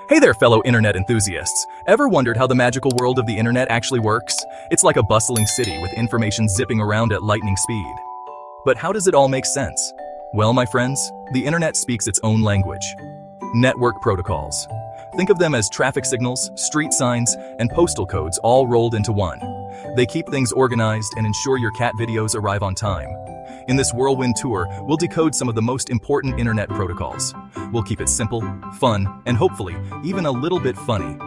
Hey there, fellow internet enthusiasts. Ever wondered how the magical world of the internet actually works? It's like a bustling city with information zipping around at lightning speed. But how does it all make sense? Well, my friends, the internet speaks its own language. Network protocols. Think of them as traffic signals, street signs, and postal codes all rolled into one. They keep things organized and ensure your cat videos arrive on time. In this whirlwind tour, we'll decode some of the most important internet protocols. We'll keep it simple, fun, and hopefully, even a little bit funny.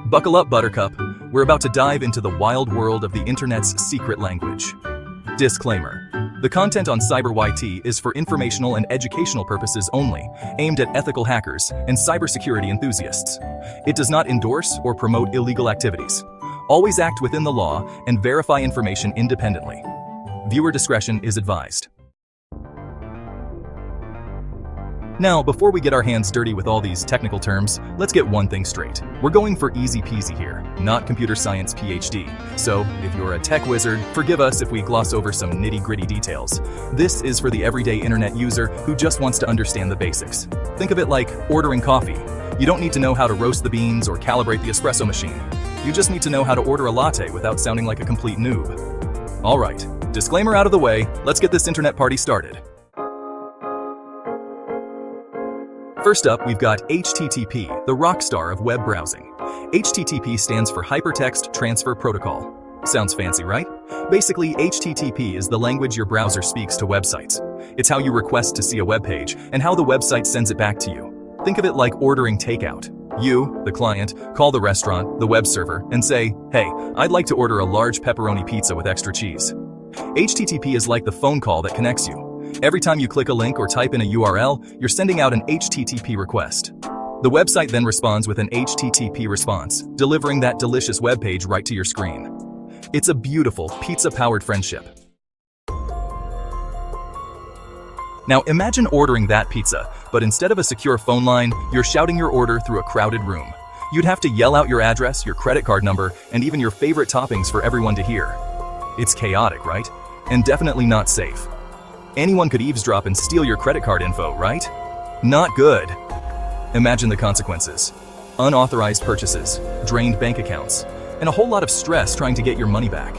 Buckle up, Buttercup. We're about to dive into the wild world of the internet's secret language. Disclaimer. The content on CyberYT is for informational and educational purposes only, aimed at ethical hackers and cybersecurity enthusiasts. It does not endorse or promote illegal activities. Always act within the law and verify information independently. Viewer discretion is advised. Now, before we get our hands dirty with all these technical terms, let's get one thing straight. We're going for easy peasy here, not computer science PhD. So, if you're a tech wizard, forgive us if we gloss over some nitty-gritty details. This is for the everyday internet user who just wants to understand the basics. Think of it like ordering coffee. You don't need to know how to roast the beans or calibrate the espresso machine. You just need to know how to order a latte without sounding like a complete noob. All right. Disclaimer out of the way, let's get this internet party started. First up, we've got HTTP, the rock star of web browsing. HTTP stands for HyperText Transfer Protocol. Sounds fancy, right? Basically, HTTP is the language your browser speaks to websites. It's how you request to see a web page and how the website sends it back to you. Think of it like ordering takeout. You, the client, call the restaurant, the web server, and say, "Hey, I'd like to order a large pepperoni pizza with extra cheese." HTTP is like the phone call that connects you. Every time you click a link or type in a URL, you're sending out an HTTP request. The website then responds with an HTTP response, delivering that delicious web page right to your screen. It's a beautiful, pizza-powered friendship. Now imagine ordering that pizza, but instead of a secure phone line, you're shouting your order through a crowded room. You'd have to yell out your address, your credit card number, and even your favorite toppings for everyone to hear. It's chaotic, right? And definitely not safe. Anyone could eavesdrop and steal your credit card info, right? Not good. Imagine the consequences. Unauthorized purchases, drained bank accounts, and a whole lot of stress trying to get your money back.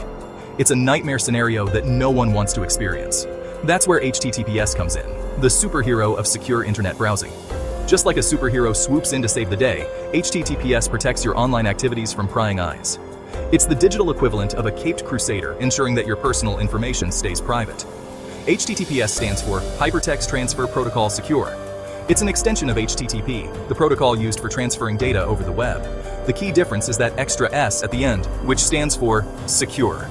It's a nightmare scenario that no one wants to experience. That's where HTTPS comes in, the superhero of secure internet browsing. Just like a superhero swoops in to save the day, HTTPS protects your online activities from prying eyes. It's the digital equivalent of a caped crusader, ensuring that your personal information stays private. HTTPS stands for HyperText Transfer Protocol Secure. It's an extension of HTTP, the protocol used for transferring data over the web. The key difference is that extra S at the end, which stands for secure.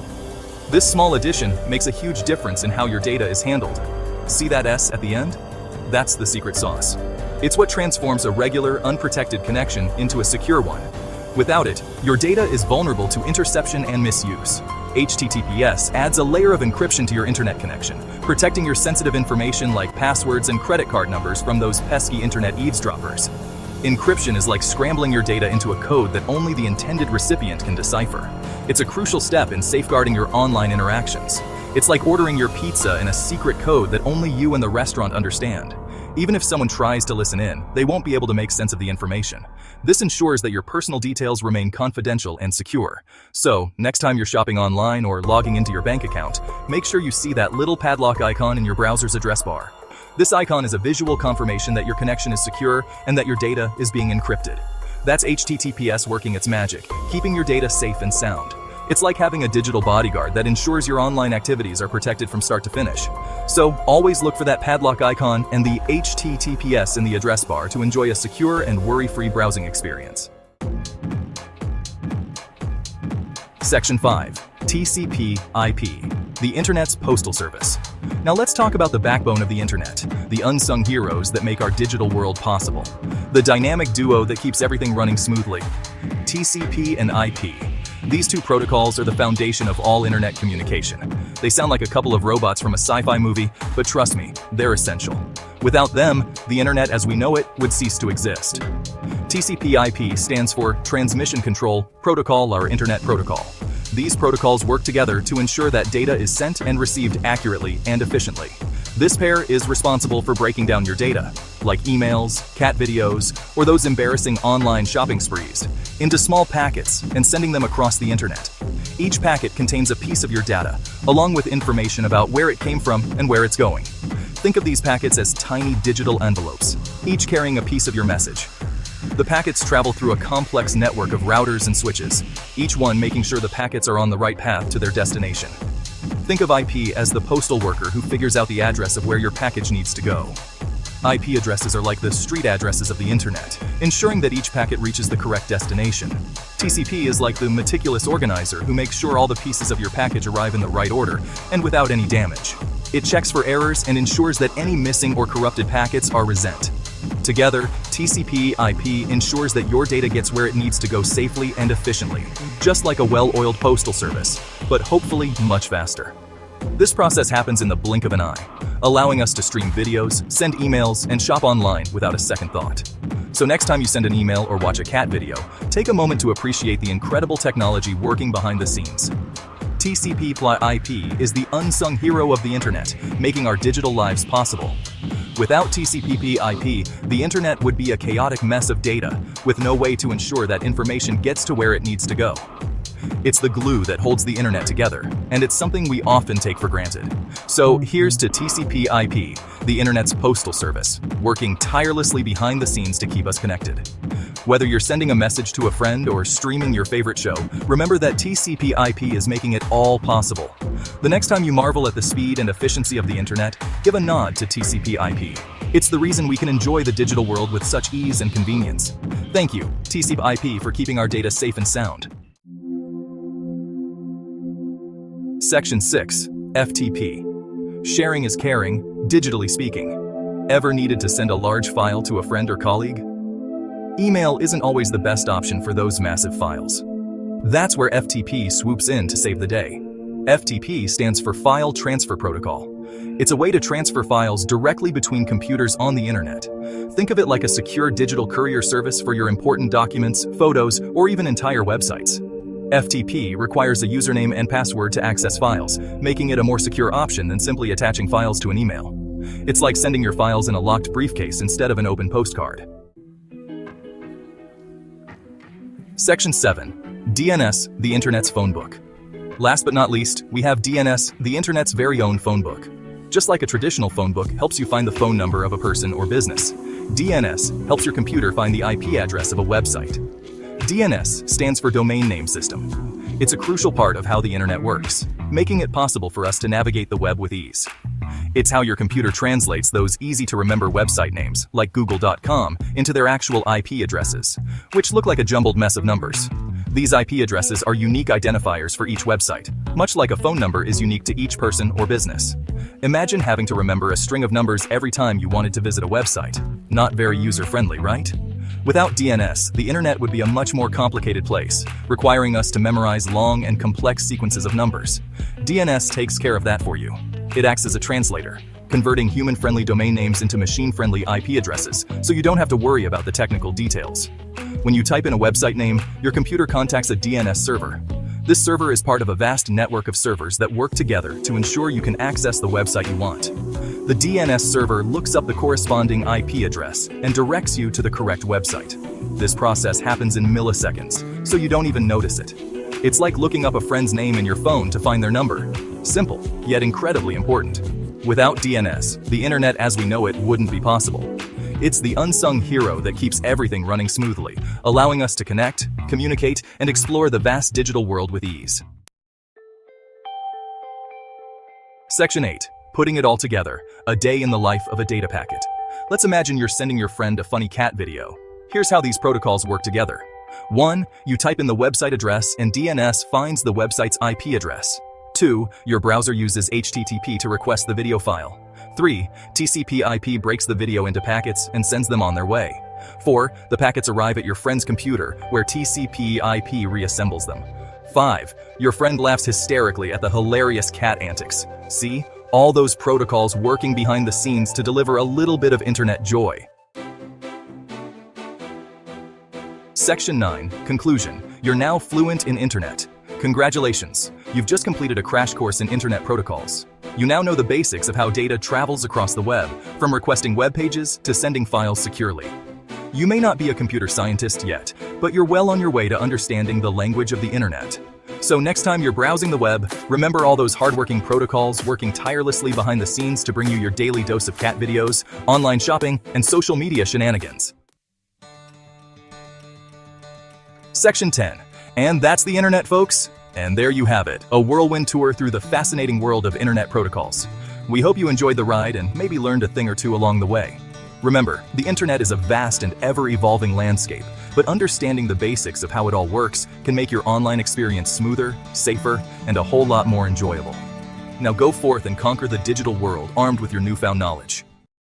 This small addition makes a huge difference in how your data is handled. See that S at the end? That's the secret sauce. It's what transforms a regular, unprotected connection into a secure one. Without it, your data is vulnerable to interception and misuse. HTTPS adds a layer of encryption to your internet connection, protecting your sensitive information like passwords and credit card numbers from those pesky internet eavesdroppers. Encryption is like scrambling your data into a code that only the intended recipient can decipher. It's a crucial step in safeguarding your online interactions. It's like ordering your pizza in a secret code that only you and the restaurant understand. Even if someone tries to listen in, they won't be able to make sense of the information. This ensures that your personal details remain confidential and secure. So, next time you're shopping online or logging into your bank account, make sure you see that little padlock icon in your browser's address bar. This icon is a visual confirmation that your connection is secure and that your data is being encrypted. That's HTTPS working its magic, keeping your data safe and sound. It's like having a digital bodyguard that ensures your online activities are protected from start to finish. So, always look for that padlock icon and the HTTPS in the address bar to enjoy a secure and worry-free browsing experience. Section 5. TCPIP, the Internet's postal service. Now let's talk about the backbone of the internet, the unsung heroes that make our digital world possible. The dynamic duo that keeps everything running smoothly. TCP and IP. These two protocols are the foundation of all internet communication. They sound like a couple of robots from a sci-fi movie, but trust me, they're essential. Without them, the internet as we know it would cease to exist. TCP/IP stands for Transmission Control Protocol or Internet Protocol. These protocols work together to ensure that data is sent and received accurately and efficiently. This pair is responsible for breaking down your data, like emails, cat videos, or those embarrassing online shopping sprees, into small packets and sending them across the internet. Each packet contains a piece of your data, along with information about where it came from and where it's going. Think of these packets as tiny digital envelopes, each carrying a piece of your message. The packets travel through a complex network of routers and switches, each one making sure the packets are on the right path to their destination. Think of IP as the postal worker who figures out the address of where your package needs to go. IP addresses are like the street addresses of the internet, ensuring that each packet reaches the correct destination. TCP is like the meticulous organizer who makes sure all the pieces of your package arrive in the right order and without any damage. It checks for errors and ensures that any missing or corrupted packets are resent. Together, TCPIP ensures that your data gets where it needs to go safely and efficiently, just like a well-oiled postal service, but hopefully much faster. This process happens in the blink of an eye, allowing us to stream videos, send emails, and shop online without a second thought. So next time you send an email or watch a cat video, take a moment to appreciate the incredible technology working behind the scenes. TCP/IP is the unsung hero of the internet, making our digital lives possible. Without TCP/IP, the internet would be a chaotic mess of data, with no way to ensure that information gets to where it needs to go. It's the glue that holds the internet together, and it's something we often take for granted. So here's to TCP/IP, the internet's postal service, working tirelessly behind the scenes to keep us connected. Whether you're sending a message to a friend or streaming your favorite show, remember that TCP/IP is making it all possible. The next time you marvel at the speed and efficiency of the internet, give a nod to TCP/IP. It's the reason we can enjoy the digital world with such ease and convenience. Thank you, TCP/IP, for keeping our data safe and sound. Section 6. FTP. Sharing is caring, digitally speaking. Ever needed to send a large file to a friend or colleague? Email isn't always the best option for those massive files. That's where FTP swoops in to save the day. FTP stands for File Transfer Protocol. It's a way to transfer files directly between computers on the internet. Think of it like a secure digital courier service for your important documents, photos, or even entire websites. FTP requires a username and password to access files, making it a more secure option than simply attaching files to an email. It's like sending your files in a locked briefcase instead of an open postcard. Section 7. DNS, the Internet's phone book. Last but not least, we have DNS, the Internet's very own phone book. Just like a traditional phone book helps you find the phone number of a person or business, DNS helps your computer find the IP address of a website. DNS stands for Domain Name System. It's a crucial part of how the internet works, making it possible for us to navigate the web with ease. It's how your computer translates those easy-to-remember website names, like Google.com, into their actual IP addresses, which look like a jumbled mess of numbers. These IP addresses are unique identifiers for each website, much like a phone number is unique to each person or business. Imagine having to remember a string of numbers every time you wanted to visit a website. Not very user-friendly, right? Without DNS, the internet would be a much more complicated place, requiring us to memorize long and complex sequences of numbers. DNS takes care of that for you. It acts as a translator, converting human-friendly domain names into machine-friendly IP addresses, so you don't have to worry about the technical details. When you type in a website name, your computer contacts a DNS server. This server is part of a vast network of servers that work together to ensure you can access the website you want. The DNS server looks up the corresponding IP address and directs you to the correct website. This process happens in milliseconds, so you don't even notice it. It's like looking up a friend's name in your phone to find their number. Simple, yet incredibly important. Without DNS, the internet as we know it wouldn't be possible. It's the unsung hero that keeps everything running smoothly, allowing us to connect, communicate, and explore the vast digital world with ease. Section 8. Putting it all together, a day in the life of a data packet. Let's imagine you're sending your friend a funny cat video. Here's how these protocols work together. 1. You type in the website address and DNS finds the website's IP address. 2. Your browser uses HTTP to request the video file. 3. TCP/IP breaks the video into packets and sends them on their way. 4. The packets arrive at your friend's computer, where TCP/IP reassembles them. 5. Your friend laughs hysterically at the hilarious cat antics. See? All those protocols working behind the scenes to deliver a little bit of internet joy. Section 9. Conclusion. You're now fluent in internet. Congratulations! You've just completed a crash course in internet protocols. You now know the basics of how data travels across the web, from requesting web pages to sending files securely. You may not be a computer scientist yet, but you're well on your way to understanding the language of the internet. So next time you're browsing the web, remember all those hardworking protocols working tirelessly behind the scenes to bring you your daily dose of cat videos, online shopping, and social media shenanigans. Section 10. And that's the internet, folks. And there you have it, a whirlwind tour through the fascinating world of internet protocols. We hope you enjoyed the ride and maybe learned a thing or two along the way. Remember, the internet is a vast and ever-evolving landscape, but understanding the basics of how it all works can make your online experience smoother, safer, and a whole lot more enjoyable. Now go forth and conquer the digital world armed with your newfound knowledge.